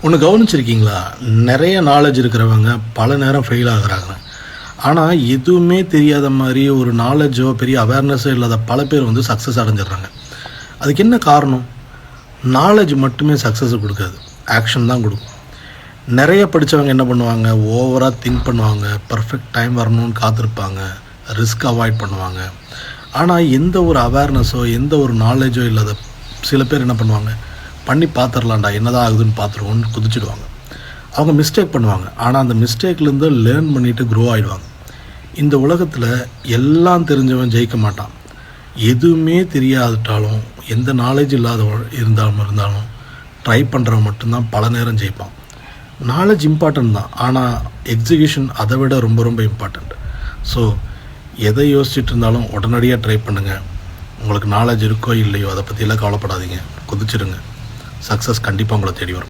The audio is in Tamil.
ஒன்று கவனிச்சிருக்கீங்களா? நிறைய நாலேஜ் இருக்கிறவங்க பல நேரம் ஃபெயில் ஆகுறாங்க. ஆனால் எதுவுமே தெரியாத மாதிரி ஒரு நாலேஜோ பெரிய அவேர்னஸோ இல்லாத பல பேர் வந்து சக்ஸஸ் அடைஞ்சிடுறாங்க. அதுக்கு என்ன காரணம்? நாலேஜ் மட்டுமே சக்ஸஸை கொடுக்காது, ஆக்ஷன் தான் கொடுக்கும். நிறைய படித்தவங்க என்ன பண்ணுவாங்க, ஓவராக திங்க் பண்ணுவாங்க, பர்ஃபெக்ட் டைம் வரணும்னு காத்திருப்பாங்க, ரிஸ்க் அவாய்ட் பண்ணுவாங்க. ஆனால் எந்த ஒரு அவேர்னஸோ எந்த ஒரு நாலேஜோ இல்லாத சில பேர் என்ன பண்ணுவாங்க, பண்ணி பார்த்துடலாண்டா என்னதான் ஆகுதுன்னு பார்த்துருவோன்னு குதிச்சுடுவாங்க. அவங்க மிஸ்டேக் பண்ணுவாங்க, ஆனால் அந்த மிஸ்டேக்லேருந்து லேர்ன் பண்ணிவிட்டு க்ரோ ஆகிடுவாங்க. இந்த உலகத்தில் எல்லாம் தெரிஞ்சவன் ஜெயிக்க மாட்டான். எதுவுமே தெரியாதுட்டாலும் எந்த நாலேஜ் இல்லாதவன் இருந்தாலும் ட்ரை பண்ணுறவன் மட்டும்தான் பல நேரம் ஜெயிப்பான். நாலேஜ் இம்பார்ட்டன்ட் தான், ஆனால் எக்ஸிக்யூஷன் அதை விட ரொம்ப ரொம்ப இம்பார்ட்டண்ட். ஸோ எதை யோசிச்சுட்டு இருந்தாலும் உடனடியாக ட்ரை பண்ணுங்கள். உங்களுக்கு நாலேஜ் இருக்கோ இல்லையோ அதை பற்றியெல்லாம் கவலைப்படாதீங்க, குதிச்சிடுங்க. சக்ஸஸ் கண்டிப்பாக உங்களை தேடி வரும்.